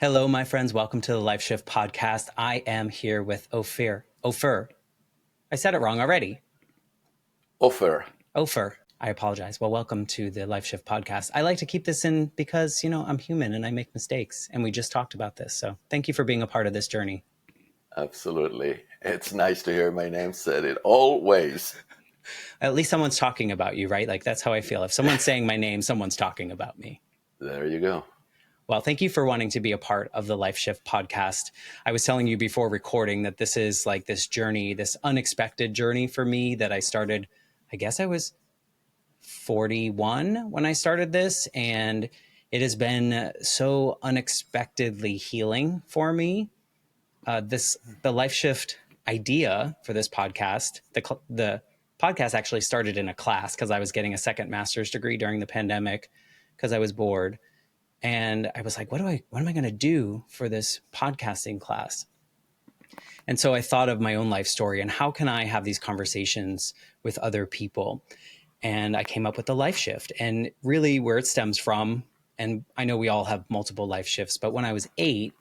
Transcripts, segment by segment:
Hello, my friends. Welcome to the Life Shift podcast. I am here with Ofer. I said it wrong already. Ofer. I apologize. Well, welcome to the Life Shift podcast. I like to keep this in because, I'm human and I make mistakes. And we just talked about this. So thank you for being a part of this journey. Absolutely. It's nice to hear my name said it always. At least someone's talking about you, right? Like that's how I feel. If someone's saying my name, someone's talking about me. There you go. Well, thank you for wanting to be a part of the Life Shift podcast. I was telling you before recording that this is like this journey, this unexpected journey for me that I started, I guess I was 41 when I started this, and it has been so unexpectedly healing for me. The Life Shift idea for this podcast, the podcast actually started in a class because I was getting a second master's degree during the pandemic because I was bored. And I was like, what am I going to do for this podcasting class? And so I thought of my own life story and how can I have these conversations with other people? And I came up with the life shift, and really where it stems from. And I know we all have multiple life shifts, but when I was 8,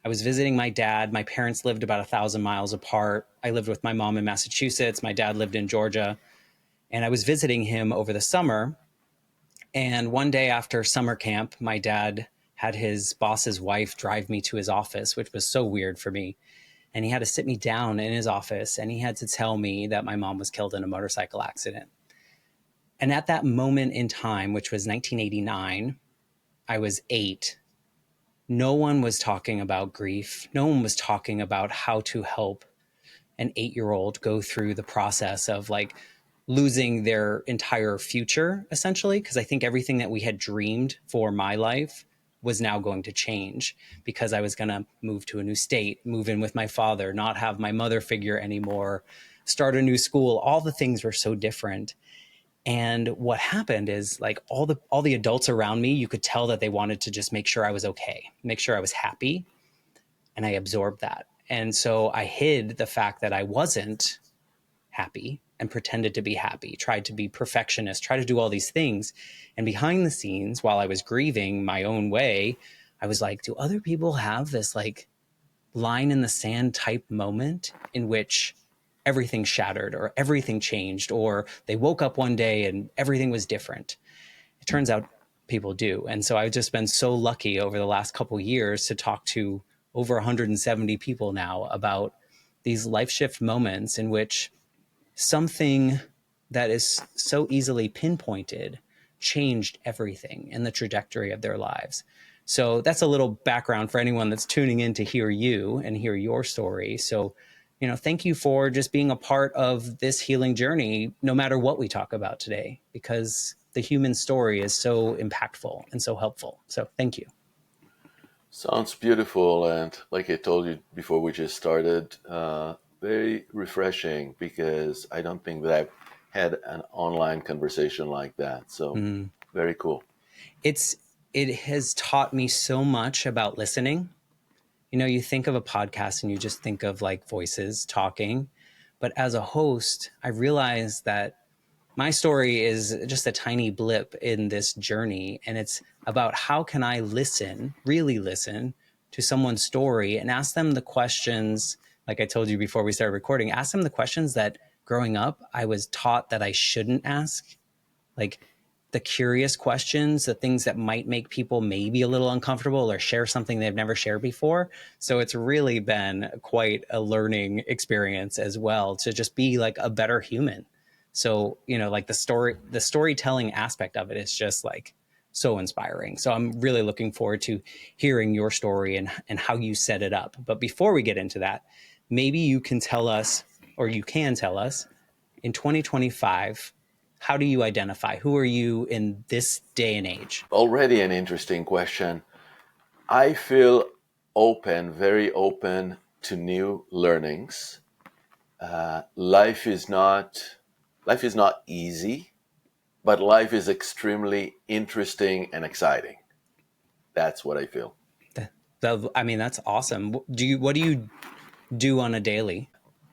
I was visiting my dad. My parents lived about 1,000 miles apart. I lived with my mom in Massachusetts. My dad lived in Georgia. And I was visiting him over the summer. And one day after summer camp, my dad had his boss's wife drive me to his office, which was so weird for me. And he had to sit me down in his office and he had to tell me that my mom was killed in a motorcycle accident. And at that moment in time, which was 1989, I was 8. No one was talking about grief. No one was talking about how to help an 8-year-old go through the process of like losing their entire future, essentially, because I think everything that we had dreamed for my life was now going to change because I was going to move to a new state, move in with my father, not have my mother figure anymore, start a new school. All the things were so different. And what happened is like all the adults around me, you could tell that they wanted to just make sure I was okay, make sure I was happy. And I absorbed that. And so I hid the fact that I wasn't happy and pretended to be happy, tried to be perfectionist, tried to do all these things. And behind the scenes, while I was grieving my own way, I was like, do other people have this like line in the sand type moment in which everything shattered or everything changed, or they woke up one day and everything was different? It turns out people do. And so I've just been so lucky over the last couple of years to talk to over 170 people now about these life shift moments in which something that is so easily pinpointed changed everything in the trajectory of their lives. So that's a little background for anyone that's tuning in to hear you and hear your story. So, thank you for just being a part of this healing journey, no matter what we talk about today, because the human story is so impactful and so helpful. So thank you. Sounds beautiful. And like I told you before we just started, very refreshing because I don't think that I've had an online conversation like that. So very cool. It has taught me so much about listening. You think of a podcast and you just think of like voices talking. But as a host, I realized that my story is just a tiny blip in this journey. And it's about how can I listen, really listen to someone's story and ask them the questions, like I told you before we started recording, ask them the questions that growing up I was taught that I shouldn't ask. Like the curious questions, the things that might make people maybe a little uncomfortable or share something they've never shared before. So it's really been quite a learning experience as well to just be like a better human. So, like the storytelling aspect of it is just like so inspiring. So I'm really looking forward to hearing your story and how you set it up. But before we get into that, maybe you can tell us, or you can tell us, in 2025, how do you identify? Who are you in this day and age? Already an interesting question. I feel open, very open to new learnings. Life is not easy, but life is extremely interesting and exciting. That's what I feel. I mean, that's awesome. What do you do on a daily?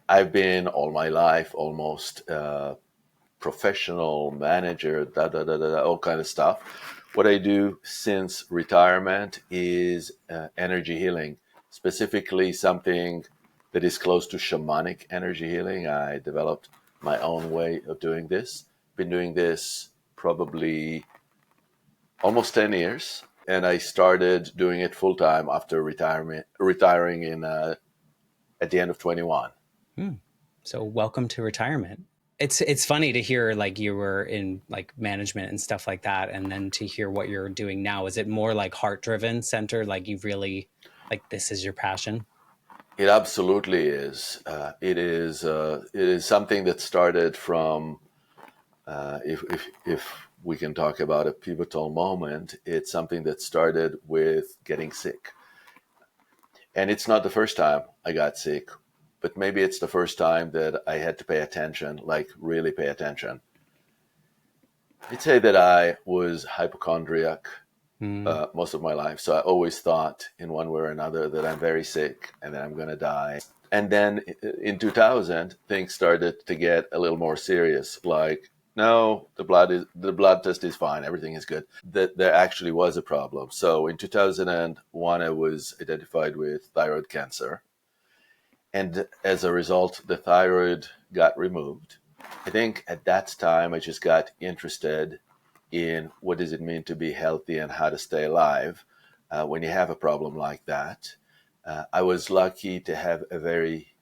I've been all my life almost professional manager, all kind of stuff. What I do since retirement is energy healing, specifically something that is close to shamanic energy healing. I developed my own way of doing this. Been doing this probably almost 10 years, and I started doing it full time after retiring in at the end of 21. So welcome to retirement. It's funny to hear like you were in like management and stuff like that, and then to hear what you're doing now. Is it more like heart driven center? Like you've really like this is your passion? It absolutely is. It is something that started from if we can talk about a pivotal moment. It's something that started with getting sick, and it's not the first time I got sick, but maybe it's the first time that I had to pay attention, like really pay attention. I'd say that I was hypochondriac most of my life. So I always thought in one way or another that I'm very sick and that I'm going to die. And then in 2000, things started to get a little more serious. Like, no, the blood test is fine. Everything is good. That there actually was a problem. So in 2001, I was identified with thyroid cancer. And as a result, the thyroid got removed. I think at that time, I just got interested in what does it mean to be healthy and how to stay alive when you have a problem like that. I was lucky to have a very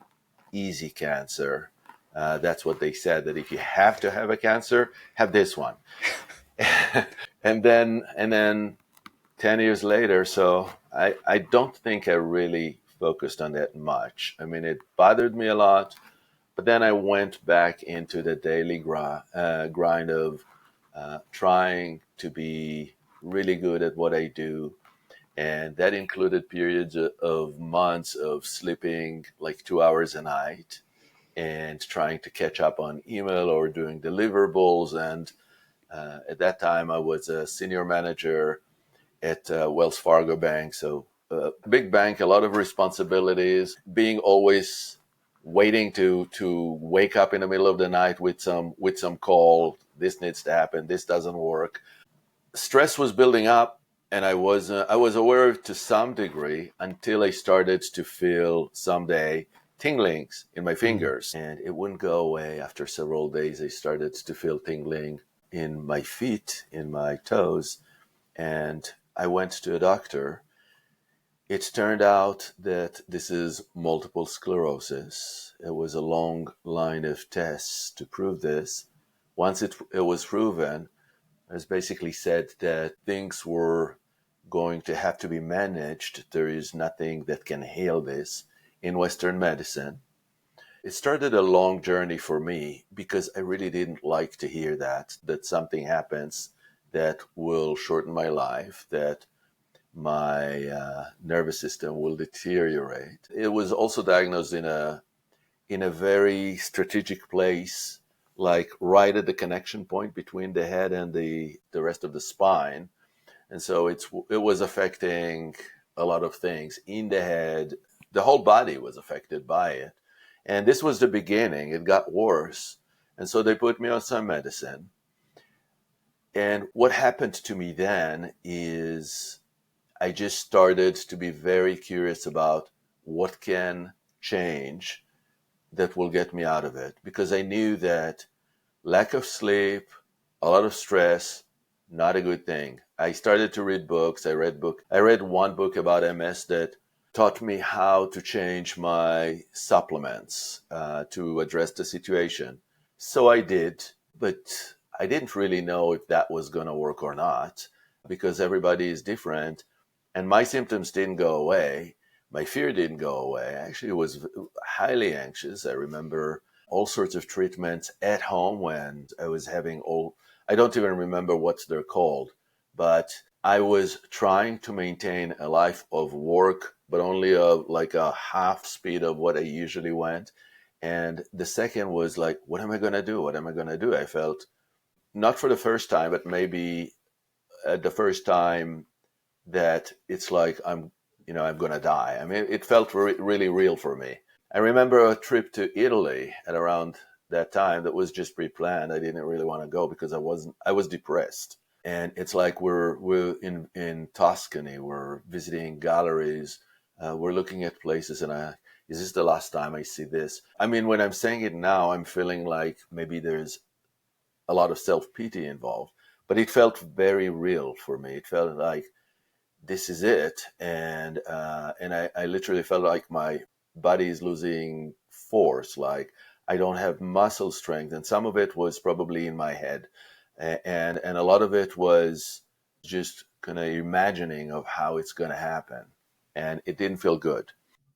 easy cancer. That's what they said, that if you have to have a cancer, have this one. and then 10 years later, so I don't think I really focused on that much. I mean, it bothered me a lot, but then I went back into the daily grind of trying to be really good at what I do. And that included periods of months of sleeping like 2 hours a night and trying to catch up on email or doing deliverables. And at that time, I was a senior manager at Wells Fargo Bank. So big bank, a lot of responsibilities, being always waiting to wake up in the middle of the night with some call. This needs to happen. This doesn't work. Stress was building up, and I was aware of it to some degree until I started to feel someday tinglings in my fingers, and it wouldn't go away. After several days, I started to feel tingling in my feet, in my toes, and I went to a doctor. It turned out that this is multiple sclerosis. It was a long line of tests to prove this. Once it was proven, it was basically said that things were going to have to be managed. There is nothing that can heal this in Western medicine. It started a long journey for me because I really didn't like to hear that something happens that will shorten my life, that my nervous system will deteriorate. It was also diagnosed in a very strategic place, like right at the connection point between the head and the rest of the spine. And so it was affecting a lot of things in the head. The whole body was affected by it. And this was the beginning. It got worse. And so they put me on some medicine. And what happened to me then is I just started to be very curious about what can change that will get me out of it. Because I knew that lack of sleep, a lot of stress, not a good thing. I started to read books. I read one book about MS that taught me how to change my supplements to address the situation. So I did, but I didn't really know if that was going to work or not because everybody is different. And my symptoms didn't go away. My fear didn't go away. I actually was highly anxious. I remember all sorts of treatments at home when I was having I don't even remember what they're called, but I was trying to maintain a life of work, but only like a half speed of what I usually went. And the second was like, what am I going to do? What am I going to do? I felt not for the first time, but maybe at the first time that it's like I'm going to die. I mean, it felt really real for me. I remember a trip to Italy at around that time that was just pre-planned. I didn't really want to go because I was depressed. And it's like we're in Tuscany, we're visiting galleries, we're looking at places, and is this the last time I see this? I mean, when I'm saying it now, I'm feeling like maybe there's a lot of self-pity involved, but it felt very real for me. It felt like this is it, and I literally felt like my body is losing force, like I don't have muscle strength, and some of it was probably in my head, and a lot of it was just kind of imagining of how it's going to happen, and it didn't feel good.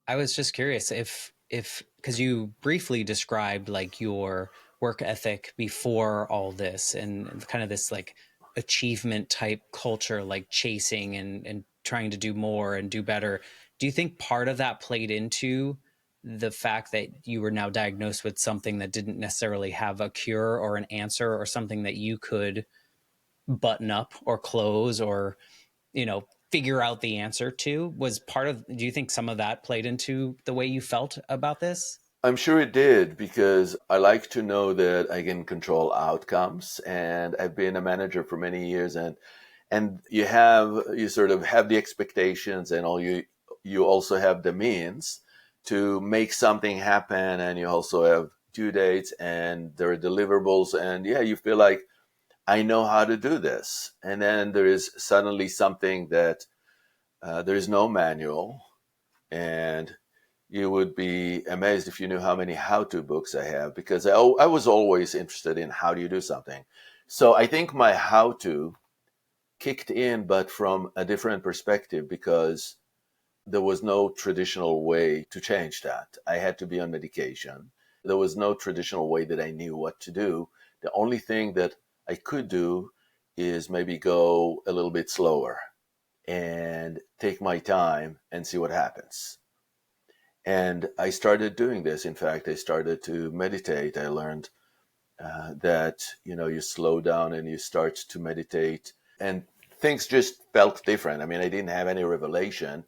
I was just curious if because you briefly described like your work ethic before all this and kind of this like achievement type culture, like chasing and trying to do more and do better. Do you think part of that played into the fact that you were now diagnosed with something that didn't necessarily have a cure or an answer or something that you could button up or close or figure out the answer to? Was part of, do you think some of that played into the way you felt about this? I'm sure it did, because I like to know that I can control outcomes, and I've been a manager for many years, and you sort of have the expectations, and you also have the means to make something happen, and you also have due dates, and there are deliverables, and yeah, you feel like I know how to do this, and then there is suddenly something that there is no manual, and you would be amazed if you knew how many how-to books I have, because I was always interested in how do you do something. So I think my how-to kicked in, but from a different perspective, because there was no traditional way to change that. I had to be on medication. There was no traditional way that I knew what to do. The only thing that I could do is maybe go a little bit slower and take my time and see what happens. And I started doing this. In fact, I started to meditate. I learned that you slow down and you start to meditate, and things just felt different. I mean, I didn't have any revelation,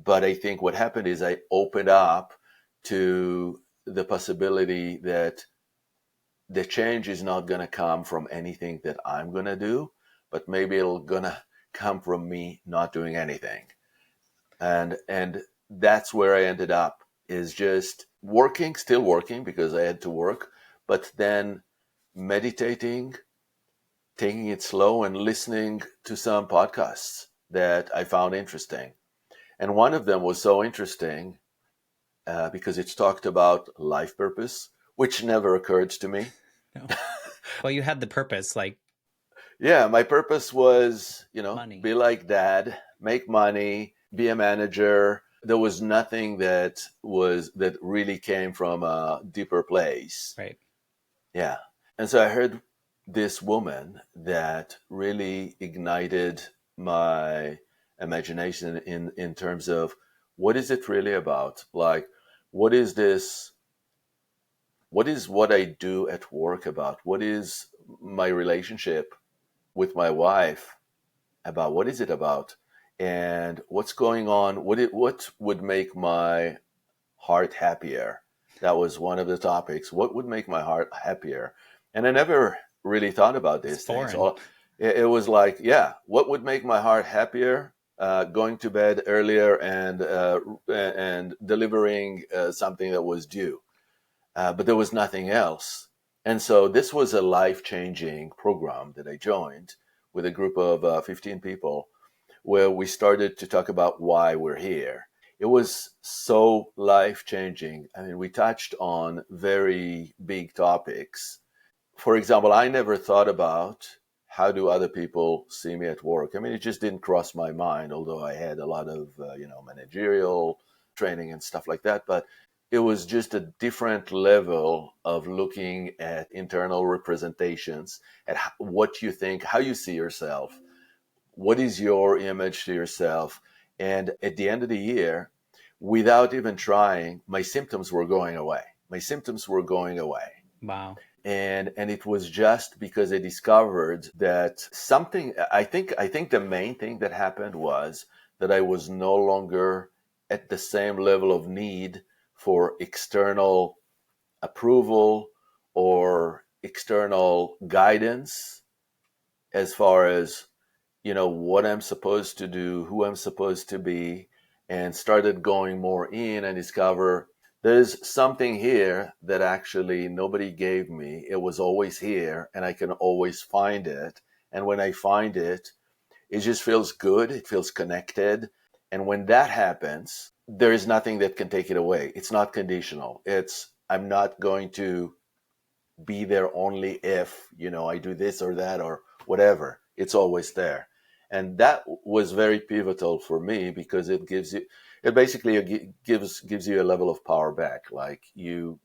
but I think what happened is I opened up to the possibility that the change is not going to come from anything that I'm going to do, but maybe it'll going to come from me not doing anything. And that's where I ended up, is just working, still working because I had to work, but then meditating, taking it slow, and listening to some podcasts that I found interesting. And one of them was so interesting because it talked about life purpose, which never occurred to me. No. Well, you had the purpose, like Yeah, my purpose was, money, be like dad, make money, be a manager. There was nothing that really came from a deeper place. right? Yeah. And so I heard this woman that really ignited my imagination in terms of what is it really about? Like, what is this? What is what I do at work about? What is my relationship with my wife about? What is it about? And what's going on? What would make my heart happier? That was one of the topics. What would make my heart happier? And I never really thought about It's these things. foreign. It was like, yeah, what would make my heart happier? Going to bed earlier and delivering something that was due, but there was nothing else. And so this was a life-changing program that I joined with a group of 15 people, where we started to talk about why we're here. It was so life changing. I mean, we touched on very big topics. For example, I never thought about how do other people see me at work. I mean, it just didn't cross my mind, although I had a lot of, managerial training and stuff like that. But it was just a different level of looking at internal representations, at what you think, how you see yourself, what is your image to yourself. And at the end of the year, without even trying, my symptoms were going away. My symptoms were going away. Wow. And it was just because I discovered that something, I think the main thing that happened was that I was no longer at the same level of need for external approval or external guidance. as far as, what I'm supposed to do, who I'm supposed to be, and started going more in and discover there's something here that actually nobody gave me. It was always here and I can always find it. And when I find it, it just feels good. It feels connected. And when that happens, there is nothing that can take it away. It's not conditional. I'm not going to be there only if, I do this or that or whatever. It's always there. And that was very pivotal for me because it basically gives you a level of power back. Like you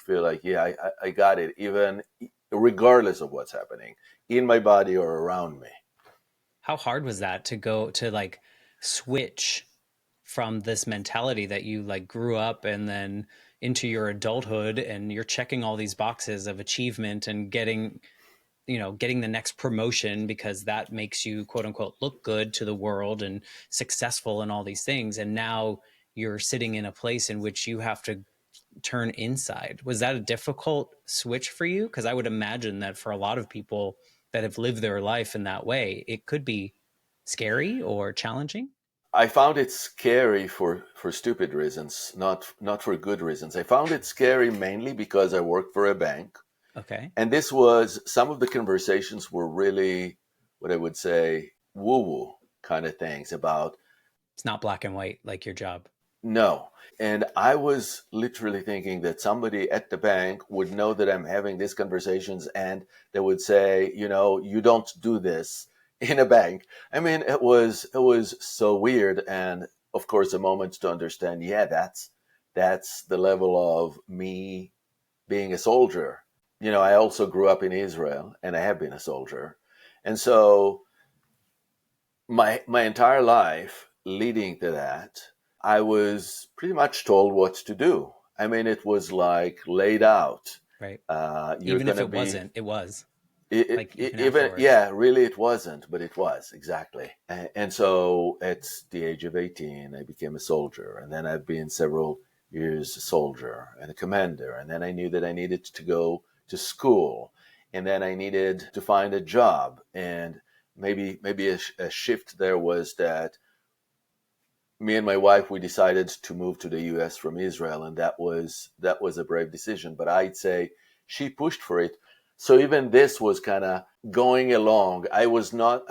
feel like, yeah, I got it, even regardless of what's happening in my body or around me. How hard was that to go to like switch from this mentality that you like grew up and then into your adulthood, and you're checking all these boxes of achievement and getting the next promotion because that makes you quote unquote look good to the world and successful and all these things, and now you're sitting in a place in which you have to turn inside. Was that a difficult switch for you? Because I would imagine that for a lot of people that have lived their life in that way, it could be scary or challenging. I found it scary for stupid reasons, not for good reasons. I found it scary mainly because I worked for a bank. Okay. And some of the conversations were really what I would say woo woo kind of things about It's not black and white like your job. no. And I was literally thinking that somebody at the bank would know that I'm having these conversations and they would say, you don't do this in a bank. I mean, it was so weird. And of course, a moment to understand, yeah, that's the level of me being a soldier. I also grew up in Israel and I have been a soldier. And so my entire life leading to that, I was pretty much told what to do. I mean, it was like laid out. Right. You're Even going if to it be, wasn't, it was even even, afterwards. yeah, really it wasn't, but it was exactly. And so at the age of 18, I became a soldier. And then I've been several years a soldier and a commander. And then I knew that I needed to go to school. And then I needed to find a job. And maybe a shift there was that me and my wife, we decided to move to the US from Israel, and that was a brave decision, but I'd say she pushed for it. So even this was kind of going along. I was not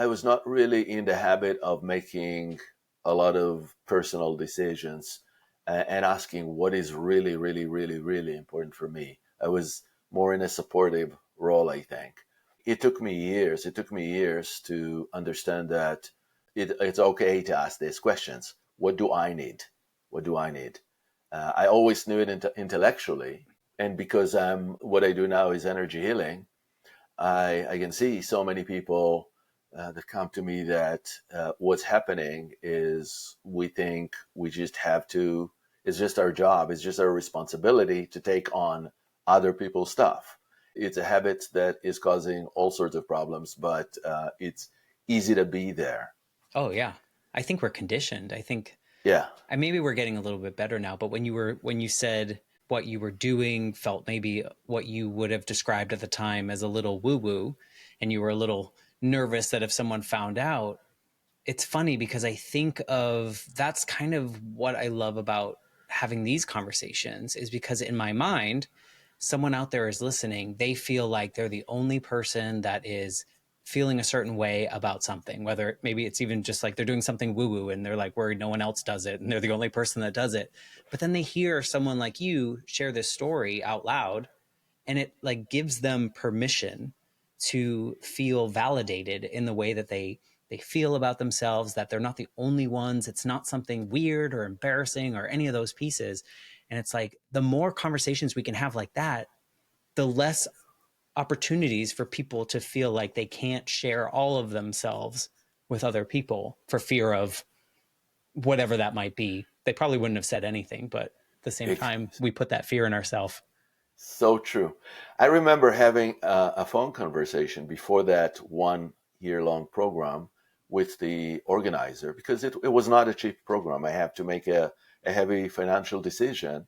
really in the habit of making a lot of personal decisions and asking what is really really really really important for me. I was more in a supportive role, I think. It took me years to understand that it's okay to ask these questions. What do I need? What do I need? I always knew it intellectually. And because what I do now is energy healing, I can see so many people that come to me that what's happening is we think we just have to, it's just our job, it's just our responsibility to take on other people's stuff. It's a habit that is causing all sorts of problems, but it's easy to be there. Oh yeah. I think we're conditioned. Yeah. Maybe we're getting a little bit better now, but when you said what you were doing felt maybe what you would have described at the time as a little woo woo, and you were a little nervous that if someone found out, it's funny because I think of that's kind of what I love about having these conversations is because in my mind, someone out there is listening, they feel like they're the only person that is feeling a certain way about something, whether maybe it's even just like they're doing something woo woo and they're like worried no one else does it and they're the only person that does it. But then they hear someone like you share this story out loud, and it like gives them permission to feel validated in the way that they feel about themselves, that they're not the only ones. It's not something weird or embarrassing or any of those pieces. And it's like the more conversations we can have like that, the less opportunities for people to feel like they can't share all of themselves with other people for fear of whatever that might be. They probably wouldn't have said anything, but at the same time, we put that fear in ourselves. So true. I remember having a phone conversation before that 1 year long program with the organizer because it was not a cheap program. I have to make a heavy financial decision.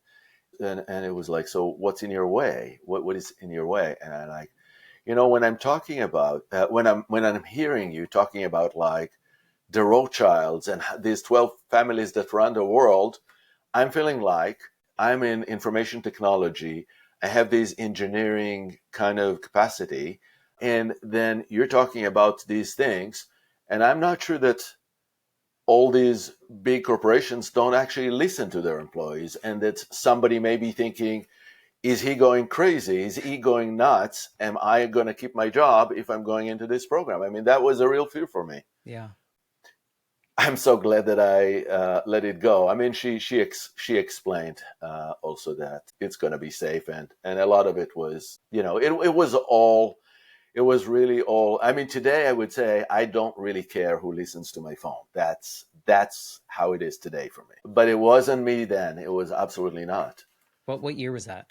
And it was like, so what's in your way? What is in your way? And I like, When I'm talking about, when I'm hearing you talking about like the Rothschilds and these 12 families that run the world, I'm feeling like I'm in information technology. I have this engineering kind of capacity. And then you're talking about these things. And I'm not sure that all these big corporations don't actually listen to their employees, and that somebody may be thinking, is he going crazy? Is he going nuts? Am I going to keep my job if I'm going into this program? I mean, that was a real fear for me. Yeah. I'm so glad that I let it go. I mean, she explained also that it's going to be safe, and a lot of it was, it was really all. I mean, today I would say I don't really care who listens to my phone. That's how it is today for me. But it wasn't me then. It was absolutely not. What year was that?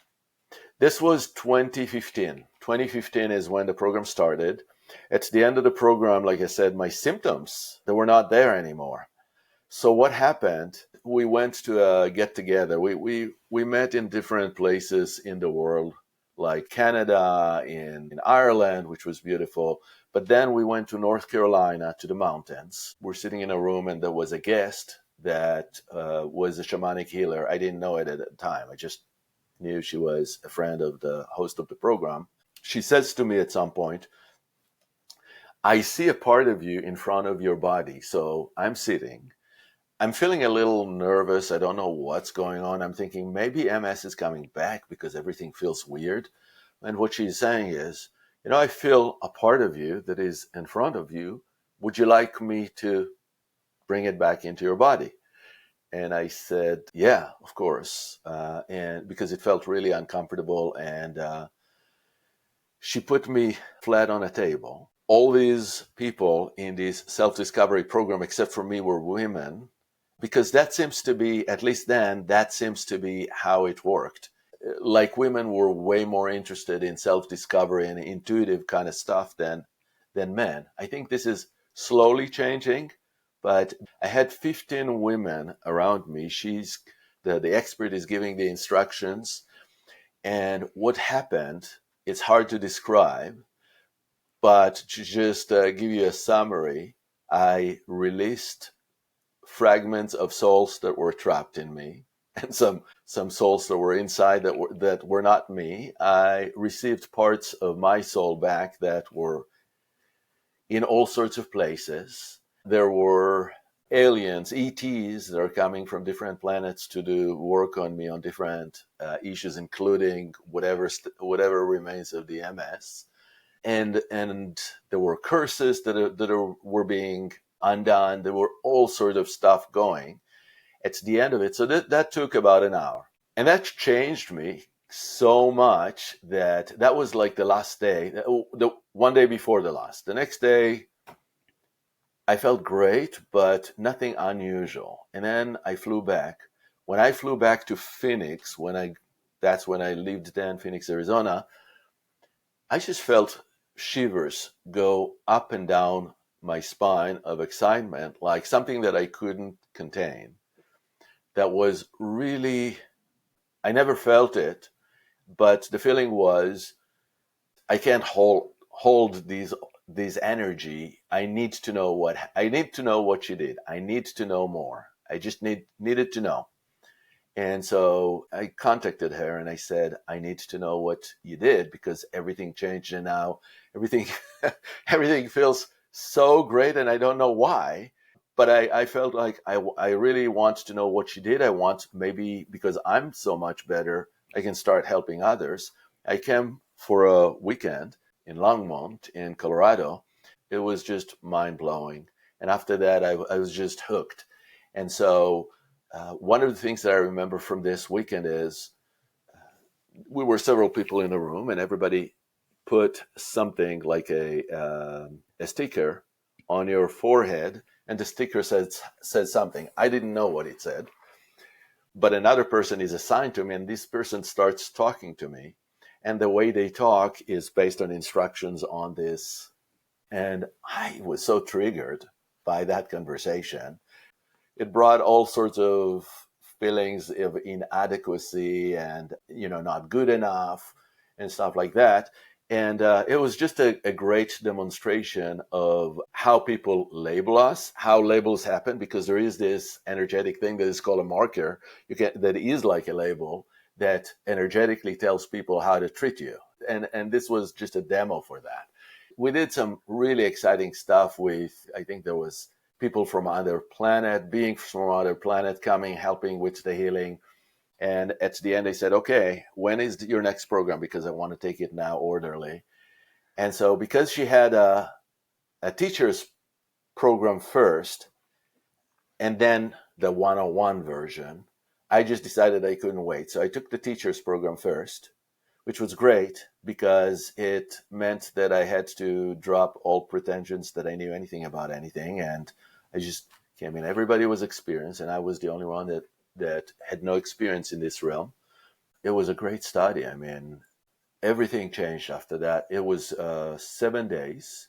This was 2015. 2015 is when the program started. At the end of the program, like I said, my symptoms, they were not there anymore. So what happened? We went to a get together. We met in different places in the world, like Canada, in Ireland, which was beautiful. But then we went to North Carolina, to the mountains. We're sitting in a room, and there was a guest that was a shamanic healer. I didn't know it at the time. I just knew she was a friend of the host of the program. She says to me at some point, I see a part of you in front of your body. So I'm sitting. I'm feeling a little nervous. I don't know what's going on. I'm thinking maybe MS is coming back because everything feels weird. And what she's saying is, I feel a part of you that is in front of you. Would you like me to bring it back into your body? And I said, yeah, of course. And because it felt really uncomfortable. And she put me flat on a table. All these people in this self-discovery program, except for me, were women, because that seems to be, at least then, that seems to be how it worked. Like women were way more interested in self-discovery and intuitive kind of stuff than men. I think this is slowly changing, but I had 15 women around me. She's the expert is giving the instructions, and what happened, it's hard to describe, but to just give you a summary, I released fragments of souls that were trapped in me, and some souls that were inside that were not me. I received parts of my soul back that were in all sorts of places. There were aliens, ETs, that are coming from different planets to do work on me on different issues, including whatever remains of the MS. And there were curses that were being undone. There were all sorts of stuff going at the end of it. So that took about an hour. And that changed me so much that was like the last day, the one day before the last. The next day, I felt great, but nothing unusual. And then I flew back. When I flew back to Phoenix, that's when I lived then, Phoenix, Arizona, I just felt shivers go up and down my spine of excitement, like something that I couldn't contain. That was really, I never felt it, but the feeling was, I can't hold these energy. I need to know what you did. I need to know more. I just needed to know. And so I contacted her and I said, I need to know what you did, because everything changed, and now everything everything feels so great, and I don't know why. But I felt like I really want to know what you did. I want, maybe because I'm so much better, I can start helping others. I came for a weekend in Longmont in Colorado. It was just mind blowing. And after that, I was just hooked. And so one of the things that I remember from this weekend is we were several people in a room, and everybody put something like a sticker on your forehead, and the sticker said something. I didn't know what it said, but another person is assigned to me, and this person starts talking to me, and the way they talk is based on instructions on this. And I was so triggered by that conversation. It brought all sorts of feelings of inadequacy and, not good enough and stuff like that. And it was just a great demonstration of how people label us, how labels happen, because there is this energetic thing that is called a marker that is like a label that energetically tells people how to treat you. And this was just a demo for that. We did some really exciting stuff with, I think there was people from other planet, beings from other planet coming, helping with the healing. And at the end, they said, okay, when is your next program? Because I want to take it now orderly. And so because she had a teacher's program first and then the 101 version, I just decided I couldn't wait. So I took the teacher's program first, which was great because it meant that I had to drop all pretensions that I knew anything about anything. And I just came in. Everybody was experienced, and I was the only one that had no experience in this realm. It was a great study. I mean, everything changed after that. It was 7 days.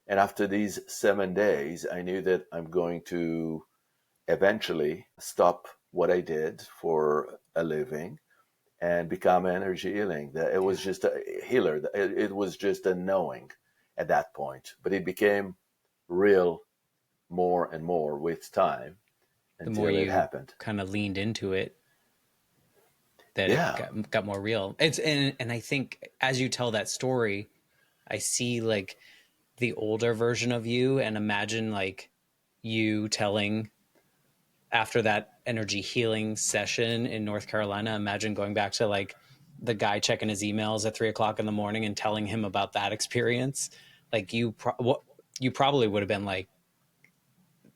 And after these 7 days, I knew that I'm going to eventually stop what I did for a living and become energy healing. It was just a healer. It was just a knowing at that point. But it became real more and more with time The more until it you happened. kind of leaned into it, that it Yeah. got more real. And I think as you tell that story, I see like the older version of you, and imagine like you telling after that energy healing session in North Carolina, imagine going back to like the guy checking his emails at 3 o'clock in the morning and telling him about that experience. Like you probably would have been like,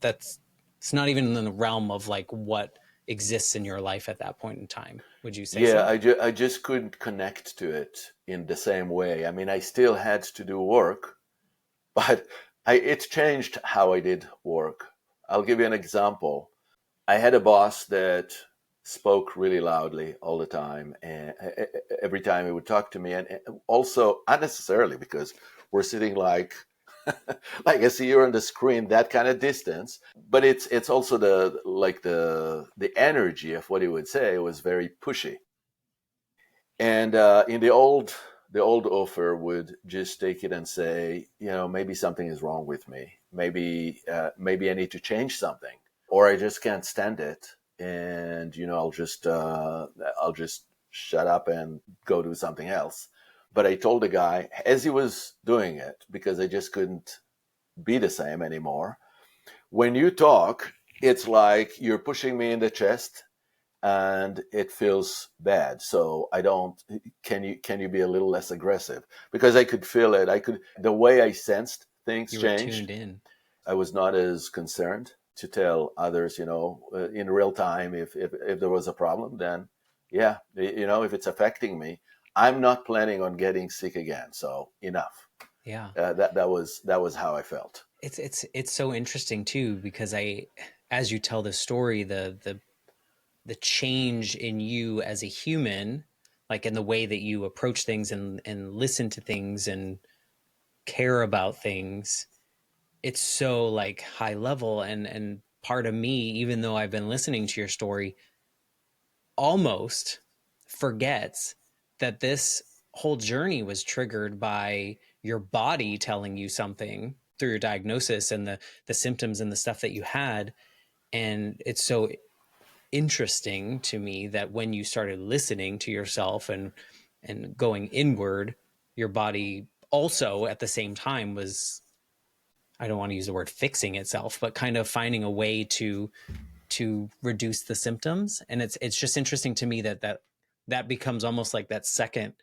that's, it's not even in the realm of like what exists in your life at that point in time. Would you say Yeah, so? I just couldn't connect to it in the same way. I mean, I still had to do work, but it changed how I did work. I'll give you an example. I had a boss that spoke really loudly all the time, and every time he would talk to me, and also unnecessarily because we're sitting like like I see you on the screen, that kind of distance. But it's also the energy of what he would say was very pushy. And in the old Ofer would just take it and say, maybe something is wrong with me. Maybe I need to change something, or I just can't stand it, and I'll just shut up and go do something else. But I told the guy as he was doing it, because I just couldn't be the same anymore. When you talk, it's like you're pushing me in the chest and it feels bad. So I don't, can you be a little less aggressive? Because I could feel it. The way I sensed things You were tuned changed. in. I was not as concerned to tell others, in real time, if there was a problem, then yeah, if it's affecting me, I'm not planning on getting sick again. So enough. Yeah. That was how I felt. It's so interesting too, because as you tell the story, the change in you as a human, like in the way that you approach things and listen to things and care about things, it's so like high level. And part of me, even though I've been listening to your story, almost forgets that this whole journey was triggered by your body telling you something through your diagnosis and the symptoms and the stuff that you had. And it's so interesting to me that when you started listening to yourself and going inward, your body also at the same time was, I don't want to use the word fixing itself, but kind of finding a way to reduce the symptoms. And it's just interesting to me that becomes almost like that second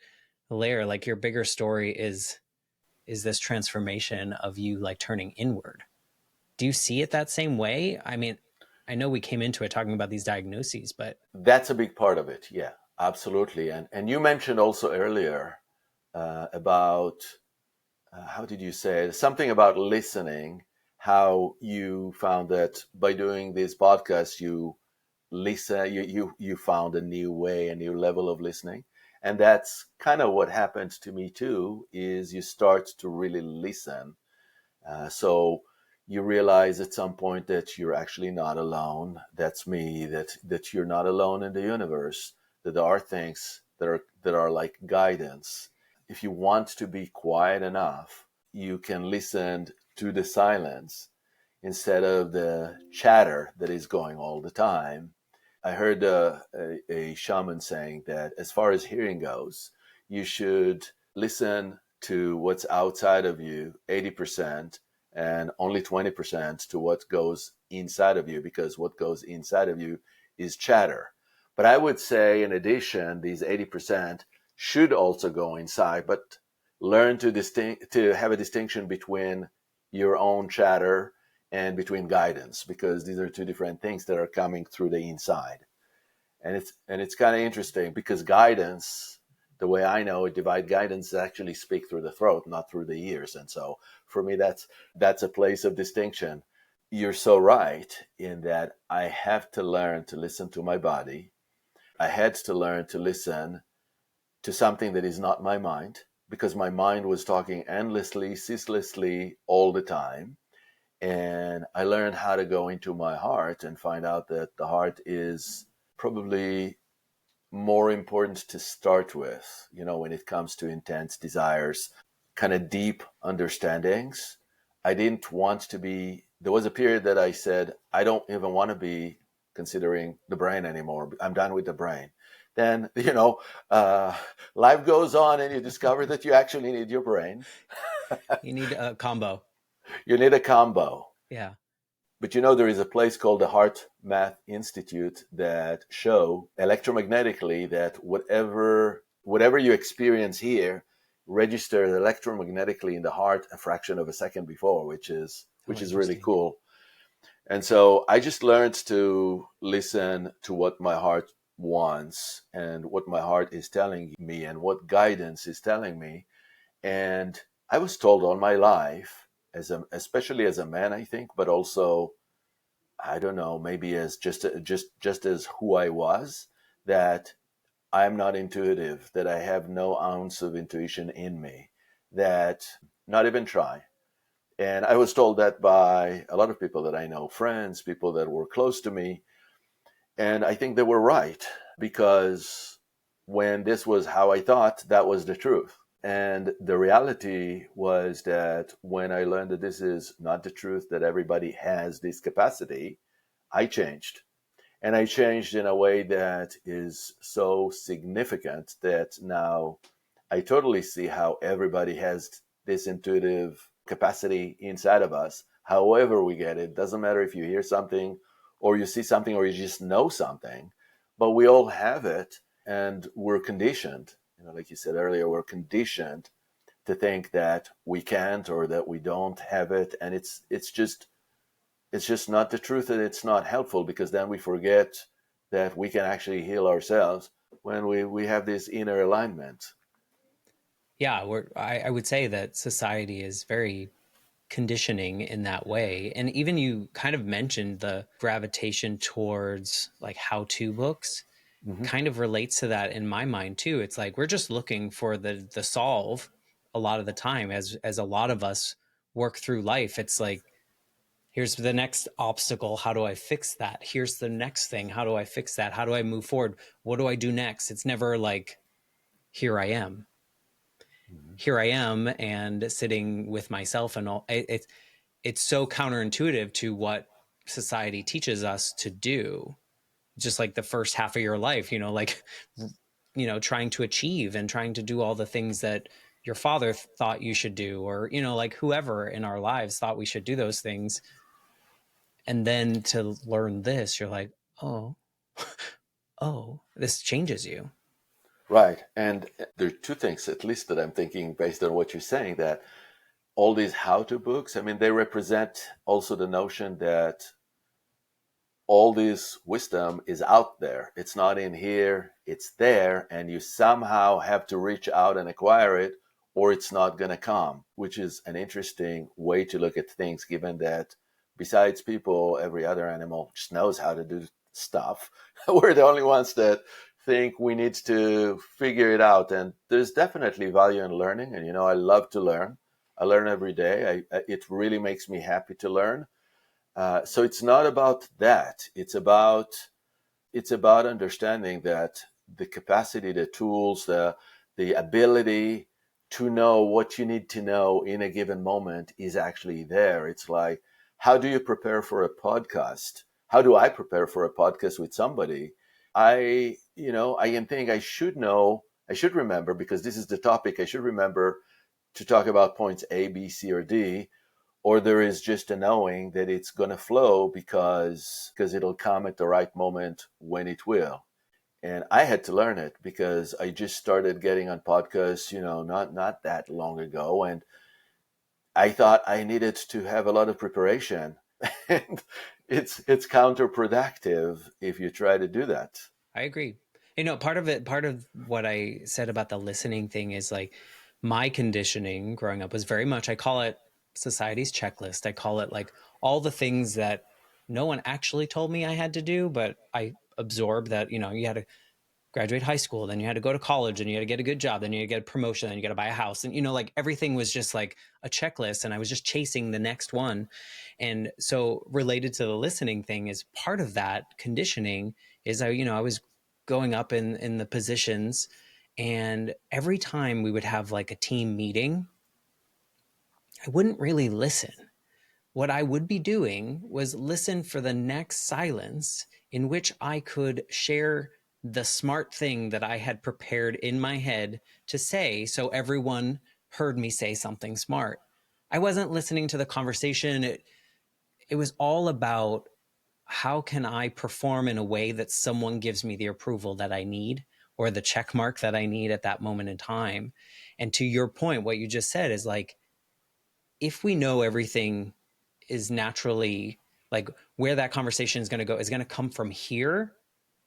layer. Like your bigger story is this transformation of you like turning inward. Do you see it that same way? I mean, I know we came into it talking about these diagnoses, but That's a big part of it. Yeah, absolutely. And you mentioned also earlier about how did you say it? Something about listening, how you found that by doing this podcast, you listen, you found a new way, a new level of listening. And that's kind of what happened to me too, is you start to really listen. So you realize at some point that you're actually not alone. That's me, that you're not alone in the universe, that there are things that are like guidance. if you want to be quiet enough, you can listen to the silence instead of the chatter that is going all the time. I heard a shaman saying that as far as hearing goes, you should listen to what's outside of you 80% and only 20% to what goes inside of you, because what goes inside of you is chatter. But I would say, in addition, these 80% should also go inside, but learn to have a distinction between your own chatter and between guidance, because these are two different things that are coming through the inside. And it's kind of interesting, because guidance, the way I know it, divine guidance actually speak through the throat, not through the ears. And so for me, that's a place of distinction. You're so right in that I have to learn to listen to my body. I had to learn to listen to something that is not my mind, because my mind was talking endlessly, ceaselessly, all the time. And I learned how to go into my heart and find out that the heart is probably more important to start with, when it comes to intense desires, kind of deep understandings. I didn't want to be, there was a period that I said, I don't even want to be considering the brain anymore. I'm done with the brain. Then, life goes on and you discover that you actually need your brain. You need a combo. You need a combo. Yeah. But there is a place called the Heart Math Institute that show electromagnetically that whatever you experience here registers electromagnetically in the heart a fraction of a second before, which is really cool. And so I just learned to listen to what my heart wants and what my heart is telling me and what guidance is telling me. And I was told all my life, especially as a man, I think, but also, I don't know, maybe as just as who I was, that I'm not intuitive, that I have no ounce of intuition in me, that not even try. And I was told that by a lot of people that I know, friends, people that were close to me. And I think they were right, because when this was how I thought, that was the truth. And the reality was that when I learned that this is not the truth, that everybody has this capacity, I changed. And I changed in a way that is so significant that now I totally see how everybody has this intuitive capacity inside of us. However we get it, doesn't matter if you hear something or you see something or you just know something, but we all have it, and we're conditioned. Like you said earlier, we're conditioned to think that we can't or that we don't have it. And it's just not the truth, and it's not helpful, because then we forget that we can actually heal ourselves when we have this inner alignment. Yeah, I would say that society is very conditioning in that way. And even you kind of mentioned the gravitation towards like how-to books, Mm-hmm. kind of relates to that in my mind too. It's like we're just looking for the solve a lot of the time, as a lot of us work through life. It's like, here's the next obstacle, how do I fix that? Here's the next thing, how do I fix that? How do I move forward? What do I do next? It's never like, here I am. Mm-hmm. Here I am, and sitting with myself, and all. It's so counterintuitive to what society teaches us to do. Just like the first half of your life, like, trying to achieve and trying to do all the things that your father thought you should do, or, like whoever in our lives thought we should do those things. And then to learn this, you're like, oh, this changes you. Right. And there are two things, at least, that I'm thinking based on what you're saying, that all these how-to books, I mean, they represent also the notion that all this wisdom is out there. It's not in here, it's there, and you somehow have to reach out and acquire it, or it's not going to come, which is an interesting way to look at things, given that besides people, every other animal just knows how to do stuff. We're the only ones that think we need to figure it out. And there's definitely value in learning. And, I love to learn. I learn every day. It really makes me happy to learn. So it's not about that. It's about understanding that the capacity, the tools, the ability to know what you need to know in a given moment is actually there. It's like, how do you prepare for a podcast? How do I prepare for a podcast with somebody? I can think I should know, I should remember, because this is the topic, I should remember to talk about points A, B, C, or D, or there is just a knowing that it's going to flow because it'll come at the right moment when it will. And I had to learn it because I just started getting on podcasts, not that long ago, and I thought I needed to have a lot of preparation, and it's counterproductive if you try to do that. I agree. Part of what I said about the listening thing is like my conditioning growing up was very much, I call it society's checklist. I call it like all the things that no one actually told me I had to do, but I absorbed that, you had to graduate high school, then you had to go to college, and you had to get a good job, then you had to get a promotion, then you got to buy a house, and like everything was just like a checklist, and I was just chasing the next one. And so related to the listening thing is part of that conditioning is I was going up in the positions, and every time we would have like a team meeting, I wouldn't really listen. What I would be doing was listen for the next silence in which I could share the smart thing that I had prepared in my head to say, so everyone heard me say something smart. I wasn't listening to the conversation. It was all about, how can I perform in a way that someone gives me the approval that I need, or the check mark that I need at that moment in time. And to your point, what you just said is like, if we know everything is naturally, like where that conversation is going to go is going to come from here,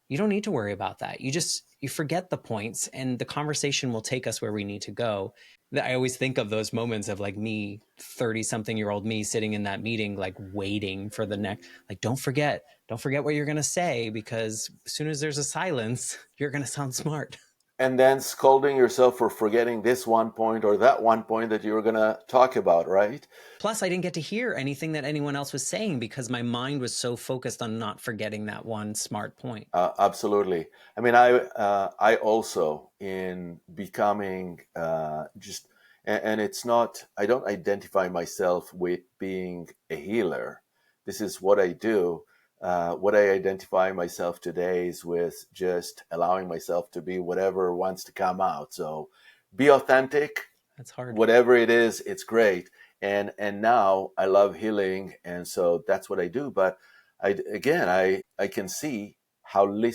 you don't need to worry about that. You forget the points, and the conversation will take us where we need to go. I always think of those moments of like me, 30 something year old me, sitting in that meeting, like waiting for the next, like, don't forget what you're going to say, because as soon as there's a silence, you're going to sound smart. And then scolding yourself for forgetting this one point or that one point that you were going to talk about, right? Plus, I didn't get to hear anything that anyone else was saying because my mind was so focused on not forgetting that one smart point. Absolutely. I mean, I also, in becoming just, and it's not, I don't identify myself with being a healer. This is what I do. What I identify myself today is with just allowing myself to be whatever wants to come out. So be authentic. That's hard. Whatever it is, it's great. And now I love healing, and so that's what I do. But I can see how really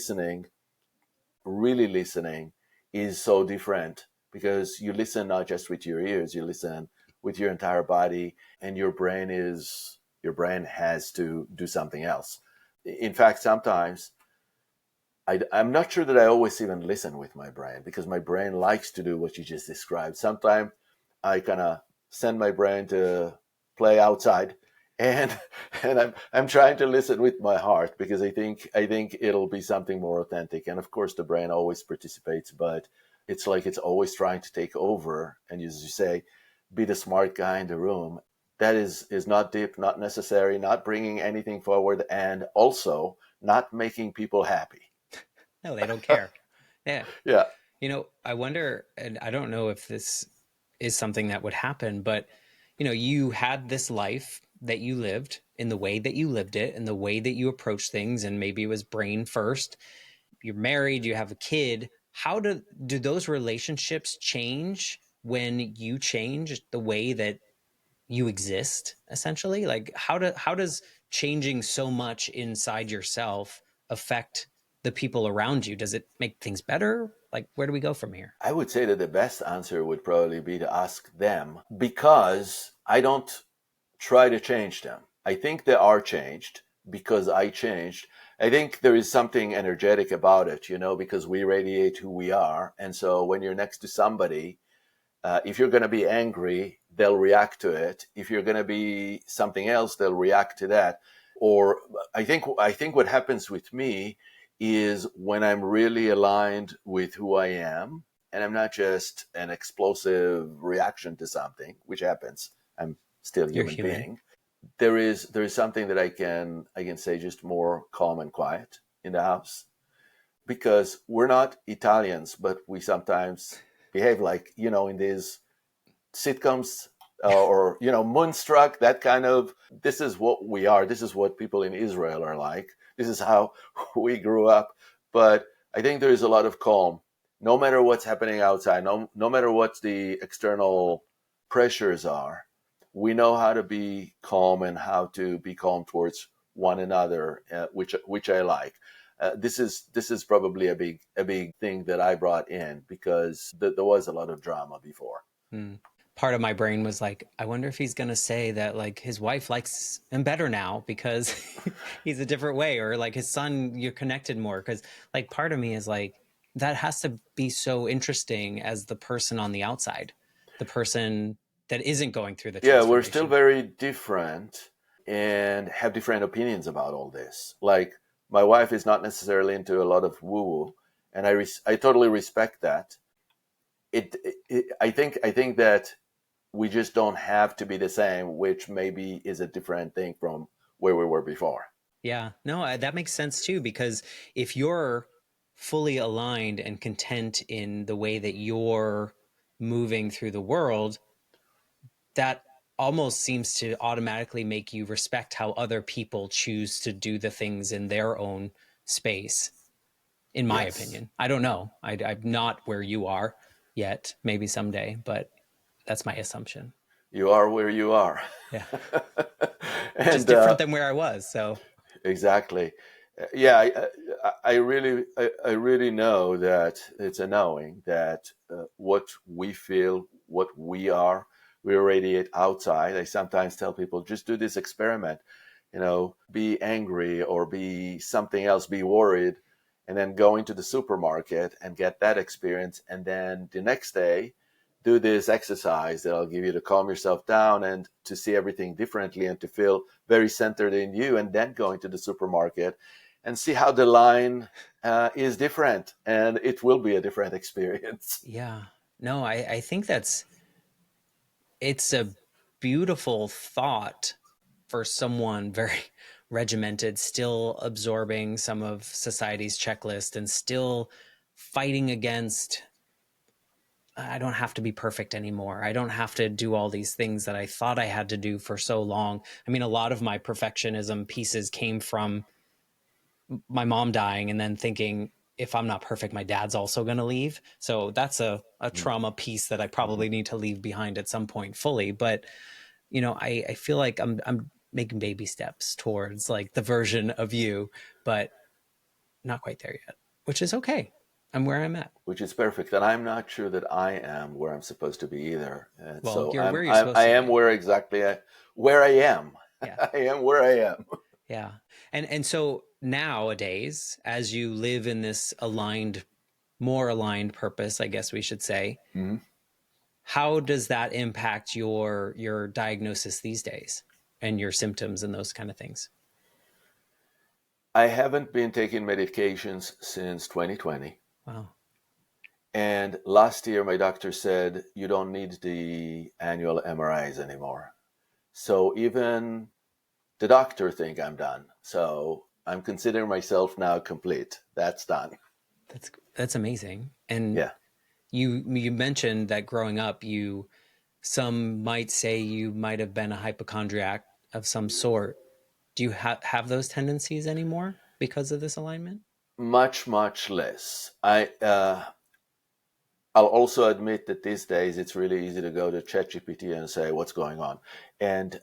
listening, is so different, because you listen not just with your ears, you listen with your entire body, and your brain has to do something else. In fact, sometimes I'm not sure that I always even listen with my brain, because my brain likes to do what you just described. Sometimes I kind of send my brain to play outside, and I'm trying to listen with my heart, because I think it'll be something more authentic. And of course, the brain always participates, but it's like it's always trying to take over. And as you say, be the smart guy in the room. That is not deep, not necessary, not bringing anything forward, and also not making people happy. No, they don't care. Yeah. Yeah. I wonder, and I don't know if this is something that would happen, but you had this life that you lived in the way that you lived it and the way that you approach things, and maybe it was brain first. You're married, you have a kid. How do those relationships change when you change the way that you exist, essentially? Like how does changing so much inside yourself affect the people around you? Does it make things better? Like, where do we go from here? I would say that the best answer would probably be to ask them, because I don't try to change them. I think they are changed because I changed. I think there is something energetic about it, because we radiate who we are. And so when you're next to somebody, if you're going to be angry, they'll react to it. If you're going to be something else, they'll react to that. Or I think what happens with me is, when I'm really aligned with who I am, and I'm not just an explosive reaction to something, which happens. I'm still a You're human human. being. There is something that I can say, just more calm and quiet in the house, because we're not Italians, but we sometimes behave like, in these sitcoms or Moonstruck, that kind of, this is what we are. This is what people in Israel are like. This is how we grew up. But I think there is a lot of calm, no matter what's happening outside, no matter what the external pressures are. We know how to be calm and how to be calm towards one another, which I like. This is probably a big thing that I brought in, because there was a lot of drama before. Part of my brain was like, I wonder if he's going to say that like his wife likes him better now because he's a different way, or like his son, you're connected more. Cause like part of me is like, that has to be so interesting as the person on the outside, the person that isn't going through the Yeah, we're still transformation. very different and have different opinions about all this. Like, my wife is not necessarily into a lot of woo-woo, and I totally respect that. I think that we just don't have to be the same, which maybe is a different thing from where we were before. Yeah, no, that makes sense too, because if you're fully aligned and content in the way that you're moving through the world, that almost seems to automatically make you respect how other people choose to do the things in their own space, in my Yes, opinion. I don't know. I'm not where you are yet, maybe someday, but that's my assumption. you are where you are. Yeah. Just And different than where I was. So, exactly. Yeah, I really know that it's a knowing that what we feel, what we are, we radiate outside. I sometimes tell people, just do this experiment, be angry or be something else, be worried, and then go into the supermarket and get that experience. And then the next day, do this exercise that'll give you to calm yourself down and to see everything differently and to feel very centered in you, and then go into the supermarket and see how the line is different, and it will be a different experience. yeah. No, I think it's a beautiful thought for someone very regimented, still absorbing some of society's checklist and still fighting against, I don't have to be perfect anymore. I don't have to do all these things that I thought I had to do for so long. I mean, a lot of my perfectionism pieces came from my mom dying and then thinking, if I'm not perfect, my dad's also going to leave. So that's a trauma piece that I Mm-hmm. probably need to leave behind at some point fully. But, I feel like I'm making baby steps towards like the version of you, but not quite there yet, which is okay. I'm where I'm at. Which is perfect, and I'm not sure that I am where I'm supposed to be either. And Well, so you're where you're I supposed to am be. where exactly where I am. Yeah. I am where I am. Yeah. And so nowadays, as you live in this more aligned purpose, I guess we should say, Mm-hmm. how does that impact your diagnosis these days and your symptoms and those kind of things? I haven't been taking medications since 2020. Wow. And last year, my doctor said, you don't need the annual MRIs anymore. So even the doctor think I'm done. So I'm considering myself now complete. That's done. That's amazing. And Yeah. you mentioned that growing up, some might say you might have been a hypochondriac of some sort. Do you have those tendencies anymore because of this alignment? Much, much less. I'll also admit that these days it's really easy to go to ChatGPT and say what's going on, and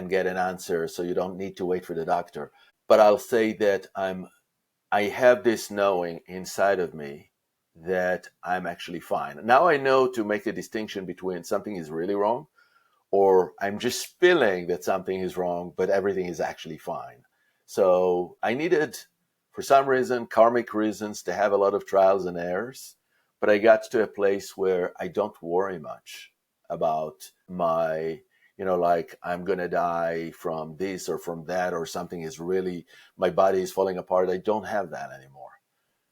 get an answer, so you don't need to wait for the doctor. But I'll say that I have this knowing inside of me that I'm actually fine. Now I know to make a distinction between something is really wrong, or I'm just feeling that something is wrong, but everything is actually fine. So I needed, for some reason, karmic reasons, to have a lot of trials and errors, but I got to a place where I don't worry much about like I'm going to die from this or from that, or something is really, my body is falling apart. I don't have that anymore.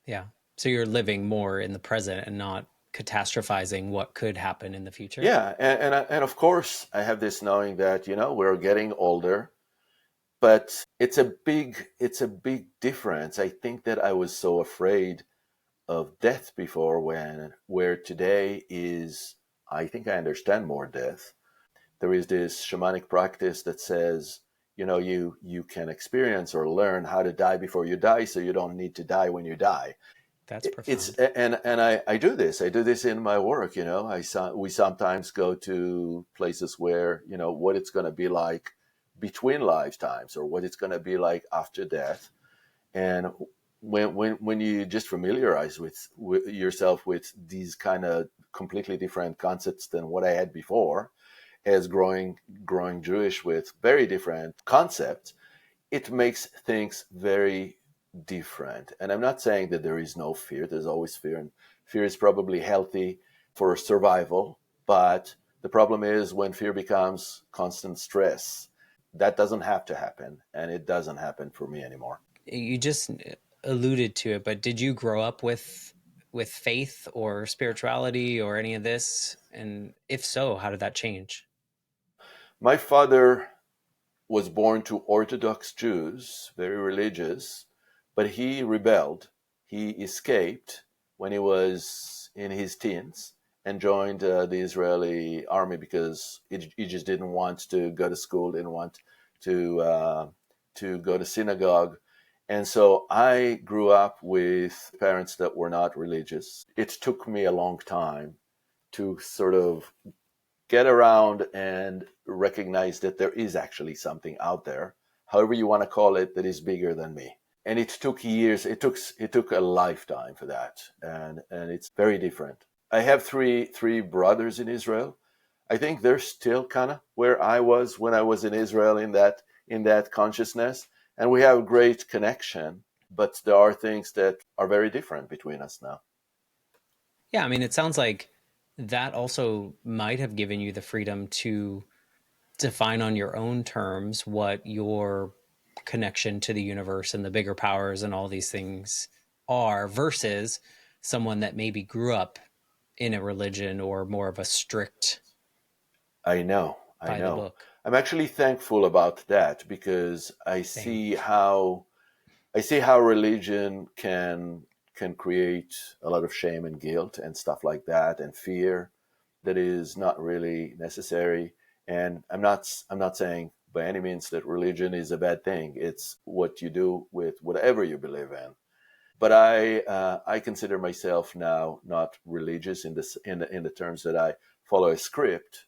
Yeah. So you're living more in the present and not catastrophizing what could happen in the future. Yeah. And of course, I have this knowing that, we're getting older. But it's a big difference. I think that I was so afraid of death before, where today is I think I understand more death. There is this shamanic practice that says, you can experience or learn how to die before you die, so you don't need to die when you die. That's It's profound. and I do this. I do this in my work. We sometimes go to places where what it's going to be like between lifetimes, or what it's going to be like after death. And when you just familiarize with yourself with these kind of completely different concepts than what I had before, as growing Jewish with very different concepts, it makes things very different. And I'm not saying that there is no fear. There's always fear, and fear is probably healthy for survival. But the problem is when fear becomes constant stress. That doesn't have to happen, and it doesn't happen for me anymore. You just alluded to it, but did you grow up with faith or spirituality or any of this? And if so, how did that change? My father was born to Orthodox Jews, very religious, but he rebelled. He escaped when he was in his teens and joined the Israeli army because he just didn't want to go to school, didn't want to go to synagogue. And so I grew up with parents that were not religious. It took me a long time to sort of get around and recognize that there is actually something out there, however you want to call it, that is bigger than me. And it took years. It took a lifetime for that, and it's very different. I have three brothers in Israel. I think they're still kind of where I was when I was in Israel, in that consciousness, and we have a great connection. But there are things that are very different between us now. Yeah, I mean, it sounds like that also might have given you the freedom to define on your own terms what your connection to the universe and the bigger powers and all these things are versus someone that maybe grew up in a religion or more of a strict I know, I by the know. book I'm actually thankful about that because I thing. see how religion can create a lot of shame and guilt and stuff like that, and fear that is not really necessary. And I'm not saying by any means that religion is a bad thing. It's what you do with whatever you believe in. But I consider myself now not religious in the terms that I follow a script,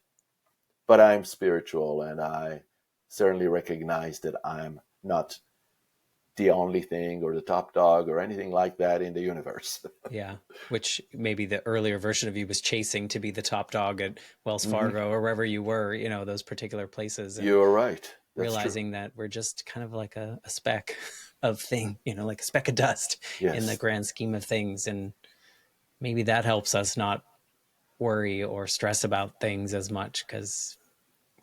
but I'm spiritual, and I certainly recognize that I'm not the only thing or the top dog or anything like that in the universe. Yeah, which maybe the earlier version of you was chasing to be the top dog at Wells Hmm. Fargo or wherever you were, those particular places, and You're right. That's true. realizing that we're just kind of like a speck of thing, like a speck of dust in the Yes. grand scheme of things. And maybe that helps us not worry or stress about things as much because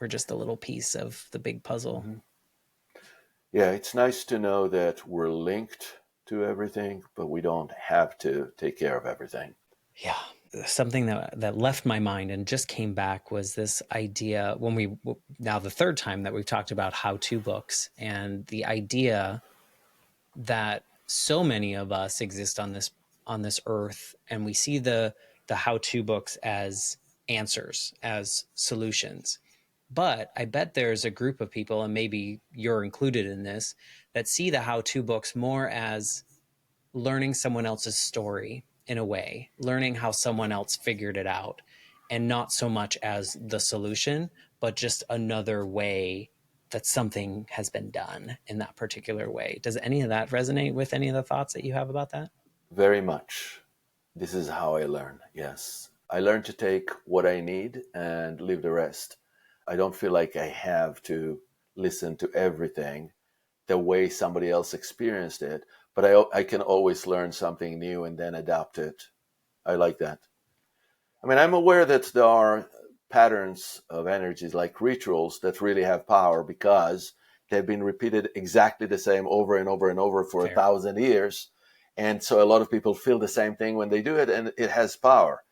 we're just a little piece of the big puzzle. Hmm. Yeah, it's nice to know that we're linked to everything, but we don't have to take care of everything. Yeah. Something that left my mind and just came back was this idea when now the third time that we've talked about how-to books, and the idea that so many of us exist on this earth, and we see the how-to books as answers, as solutions. But I bet there's a group of people, and maybe you're included in this, that see the how-to books more as learning someone else's story, in a way, learning how someone else figured it out, and not so much as the solution, but just another way that something has been done in that particular way. Does any of that resonate with any of the thoughts that you have about that? Very much. This is how I learn. Yes. I learn to take what I need and leave the rest. I don't feel like I have to listen to everything the way somebody else experienced it, but I can always learn something new and then adapt it. I like that. I mean, I'm aware that there are patterns of energies like rituals that really have power because they've been repeated exactly the same over and over and over for a Fair. thousand years. And so a lot of people feel the same thing when they do it, and it has power.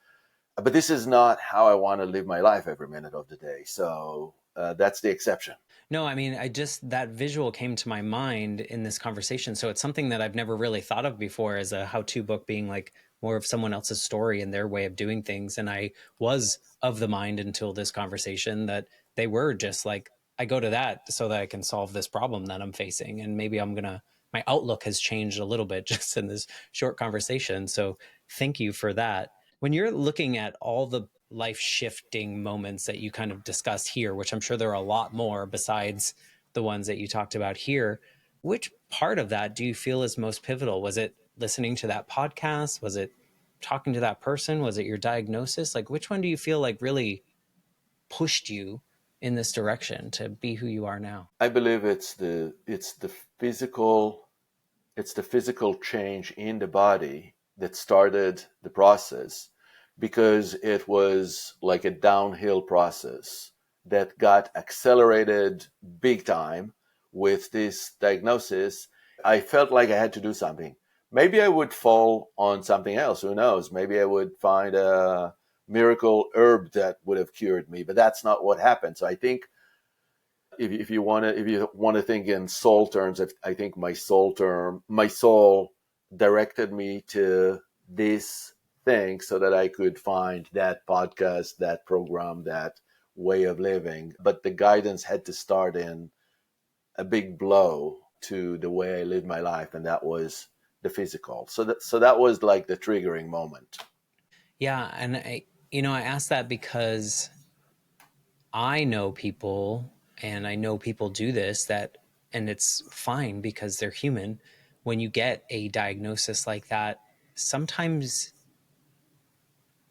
But this is not how I want to live my life every minute of the day. So that's the exception. No, I mean, that visual came to my mind in this conversation. So it's something that I've never really thought of before as a how to book being like more of someone else's story and their way of doing things. And I was of the mind until this conversation that they were just like, I go to that so that I can solve this problem that I'm facing. And maybe my outlook has changed a little bit just in this short conversation. So thank you for that. When you're looking at all the life shifting moments that you kind of discussed here, which I'm sure there are a lot more besides the ones that you talked about here, which part of that do you feel is most pivotal? Was it listening to that podcast? Was it talking to that person? Was it your diagnosis? Like, which one do you feel like really pushed you in this direction to be who you are now? I believe it's the physical change in the body that started the process, because it was like a downhill process that got accelerated big time with this diagnosis. I felt like I had to do something. Maybe I would fall on something else. Who knows? Maybe I would find a miracle herb that would have cured me, but that's not what happened. So I think if you want to think in soul terms, I think my soul directed me to this thing so that I could find that podcast, that program, that way of living. But the guidance had to start in a big blow to the way I lived my life, and that was the physical. So that was like the triggering moment. Yeah, and I asked that because I know people, and I know people do this, and it's fine because they're human. When you get a diagnosis like that, sometimes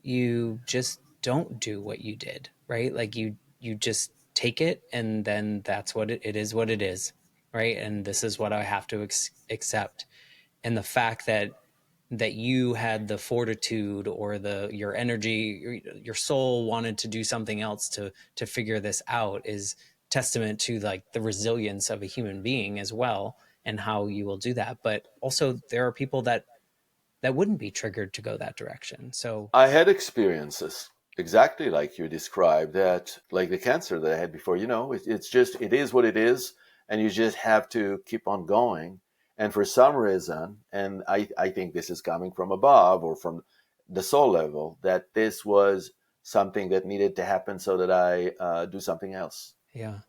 you just don't do what you did, right? Like you just take it, and then that's what it is, what it is, right? And this is what I have to accept. And the fact that you had the fortitude or your energy, your soul wanted to do something else to figure this out is testament to like the resilience of a human being as well, and how you will do that. But also there are people that wouldn't be triggered to go that direction. So I had experiences exactly like you described, that like the cancer that I had before. It's just, it is what it is, and you just have to keep on going. And for some reason, and I think this is coming from above or from the soul level, that this was something that needed to happen so that I do something else. yeah,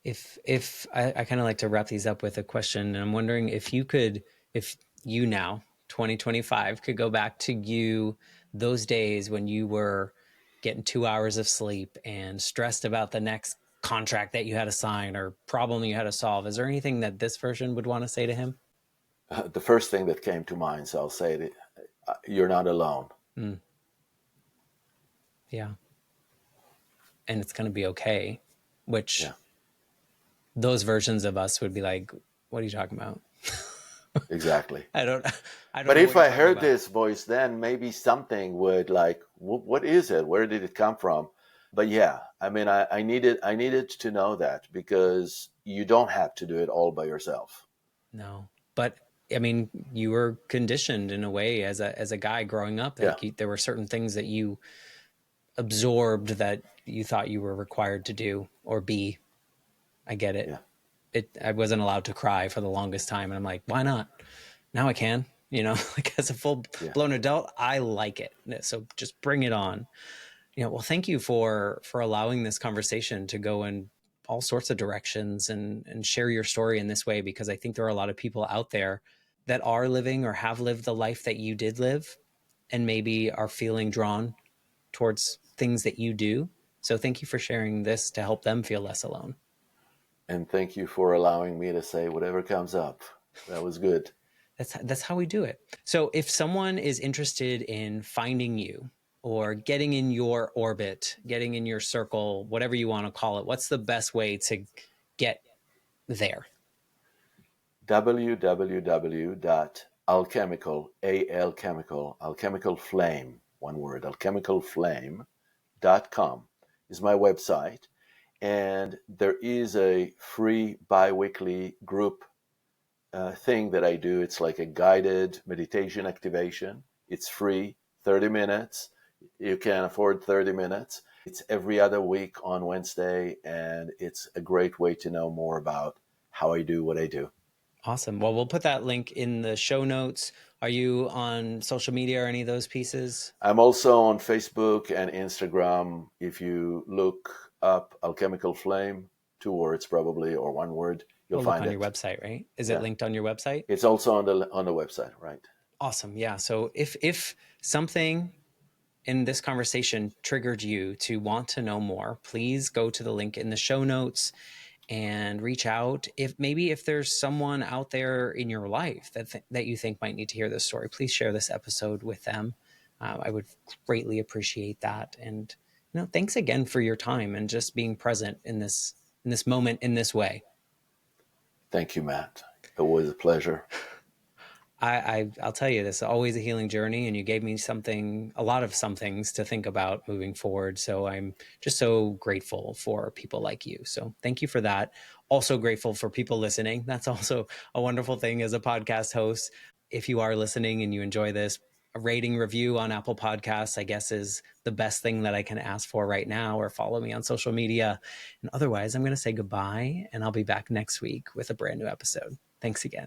if I kind of like to wrap these up with a question, and I'm wondering if you now 2025 could go back to those days when you were getting 2 hours of sleep and stressed about the next contract that you had to sign or problem you had to solve, is there anything that this version would want to say to him? The first thing that came to mind, so I'll say it, you're not alone. Mm, yeah, and it's going to be okay, which Yeah, those versions of us would be like, what are you talking about? exactly. I don't I don't But know what if you're I talking heard about. this voice, then maybe something would like, what is it? Where did it come from? But yeah, I mean, I needed to know that, because you don't have to do it all by yourself. No, but I mean, you were conditioned in a way as a guy growing up. Yeah, Like there were certain things that you absorbed that you thought you were required to do or be. I get it. yeah, I wasn't allowed to cry for the longest time, and I'm like, why not? Now I can. Like as a full yeah. blown adult, I like it. So just bring it on. Well, thank you for allowing this conversation to go in all sorts of directions and share your story in this way, because I think there are a lot of people out there that are living or have lived the life that you did live, and maybe are feeling drawn towards things that you do. So thank you for sharing this to help them feel less alone. And thank you for allowing me to say whatever comes up. That was good. That's how we do it. So if someone is interested in finding you or getting in your orbit, getting in your circle, whatever you want to call it, what's the best way to get there? Alchemical flame, one word, alchemicalflame.com is my website. And there is a free bi-weekly group thing that I do. It's like a guided meditation activation. It's free, 30 minutes. You can afford 30 minutes. It's every other week on Wednesday, and it's a great way to know more about how I do what I do. Awesome. Well, we'll put that link in the show notes. Are you on social media or any of those pieces? I'm also on Facebook and Instagram. If you look up Alchemical Flame, 2 words probably, or 1 word, you'll We'll look find on your it. website, right? Is it Yeah. linked on your website? It's also on the website, right? Awesome. Yeah. So if something in this conversation triggered you to want to know more, please go to the link in the show notes and reach out. If there's someone out there in your life that you think might need to hear this story, please share this episode with them. I would greatly appreciate that. And thanks again for your time and just being present in this moment in this way. Thank you, Matt. It was a pleasure. I'll tell you, this is always a healing journey, and you gave me a lot of somethings to think about moving forward. So I'm just so grateful for people like you. So thank you for that. Also grateful for people listening. That's also a wonderful thing as a podcast host. If you are listening and you enjoy this, a rating review on Apple Podcasts, I guess, is the best thing that I can ask for right now, or follow me on social media. And otherwise, I'm going to say goodbye, and I'll be back next week with a brand new episode. Thanks again.